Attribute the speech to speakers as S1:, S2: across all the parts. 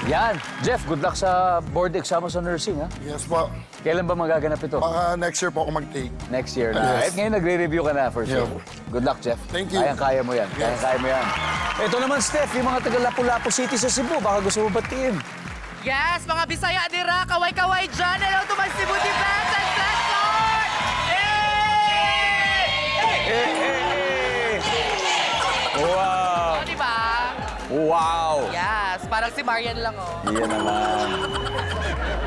S1: Yan. Jeff, good luck sa board exam mo sa nursing, ha?
S2: Yes po.
S1: Kailan ba magaganap ito?
S2: Baka next year po ako mag-take.
S1: Next year na.
S2: Yes.
S1: At ngayon nagre-review ka na for sure.
S2: Yeah.
S1: Good luck, Jeff.
S2: Thank you.
S1: Kaya mo yan. Kaya mo yan. Ito naman, Steph, yung mga taga Lapu-Lapu City sa Cebu. Baka gusto mo batiin.
S3: Yes, mga Bisaya dira, kaway-kaway dyan. Hello to my Cebu Defense and Sector!
S1: Wow!
S3: O, diba?
S1: Wow!
S3: Yes, parang si Marian lang, oh.
S1: Yan naman.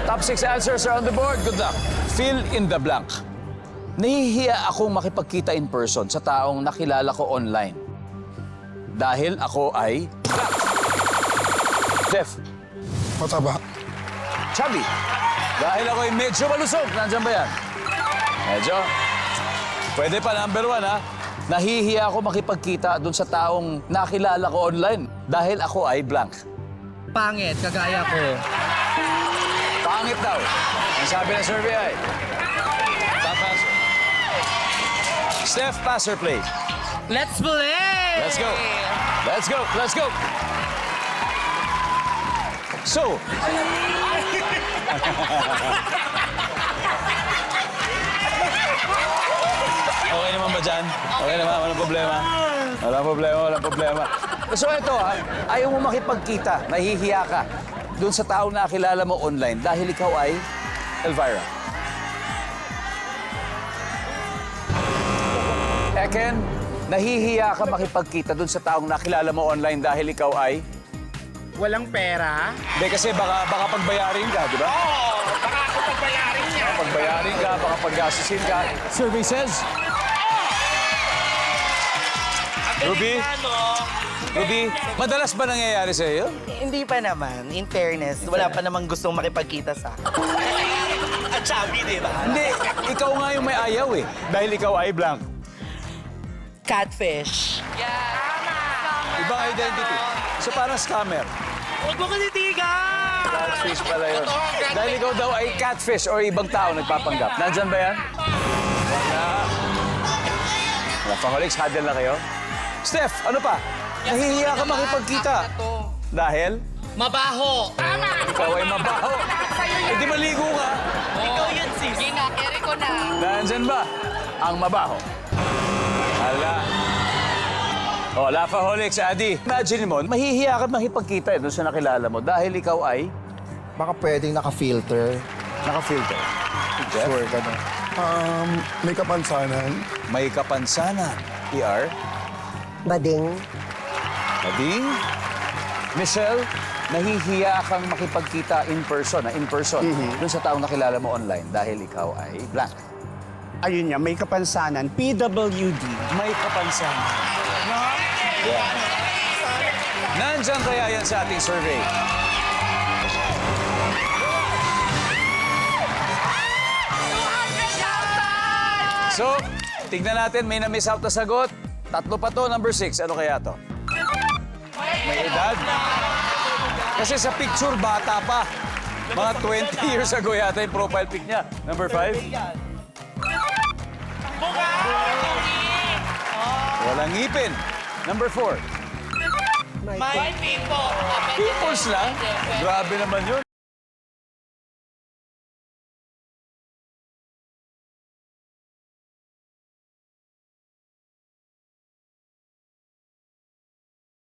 S1: Top 6 answers are on the board. Good luck. Fill in the blank. Nahihiya akong makipagkita in person sa taong nakilala ko online. Dahil ako ay blank. Jeff,
S2: Mataba.
S1: chubby. Dahil ako ay medyo malusog. Nandiyan ba yan? Medyo. Pwede pa, number 1, ha? Nahihiya ako makipagkita dun sa taong nakilala ko online. Dahil ako ay blank.
S3: Pangit, kagaya ko.
S1: Pangit daw. Ang sabi ng survey ay... Top answer. Steph, pass or play?
S3: Let's play!
S1: Let's go. Let's go. Let's go. So... Okay naman ba dyan? Okay naman, walang problema. Walang problema, walang problema. So ito, ha, ayaw mo makipagkita, nahihiya ka doon sa taong nakilala mo online dahil ikaw ay Elvira. Eken, nahihiya ka makipagkita doon sa taong nakilala mo online dahil ikaw ay...
S4: Walang pera?
S1: Hindi, kasi baka pagbayarin ka, di ba?
S4: Oo, baka ako pagbayarin niya.
S1: Pagbayarin ka, baka paggastusin ka. Survey says... Ruby? Ruby, madalas ba nangyayari sa iyo?
S5: Hindi pa naman. In fairness, wala pa namang gustong makipagkita sa akin.
S4: At chubby, di ba?
S1: Hindi, ikaw nga yung may ayaw eh. Dahil ikaw ay blank.
S5: Catfish.
S1: Ibang identity. So parang scammer.
S4: Huwag mo kasi tigan!
S1: Catfish pala yun. Dahil ikaw daw ay catfish or ibang tao nagpapanggap. Nandyan ba yan? Wala. Wala. Pangoliks, huddle na kayo. Steph, ano pa? Nahihiya ka makipagkita. Dahil?
S3: Mabaho!
S1: Ikaw ay mabaho. Eh di maligo ka.
S3: Ikaw yun, sis. Sige nga, carry ko na.
S1: Nandyan ba ang mabaho? Hala. O, Lapaholics, Adi. Imagine mo, mahihiya ka makipagkita doon sa nakilala mo dahil ikaw ay
S6: Baka pwedeng naka-filter.
S1: naka-filter. Jeff?
S6: Sure, gano'n.
S2: May kapansanan.
S1: May kapansanan. PR?
S7: Bading.
S1: Bading? Michelle, nahihiya kang makipagkita in person doon sa taong nakilala mo online dahil ikaw ay blank.
S4: Ayun niya, may kapansanan. PWD.
S1: May kapansanan. Yeah. Nandyan kaya yan sa ating survey? So, tignan natin, may na-miss out na sagot. Tatlo pa to, number 6. Ano kaya to? May edad? Kasi sa picture, bata pa. Mga 20 years ago yata yung profile pic niya. Number 5? Walang ngipin. Number 4?
S3: My people.
S1: Peoples lang? Grabe naman yun.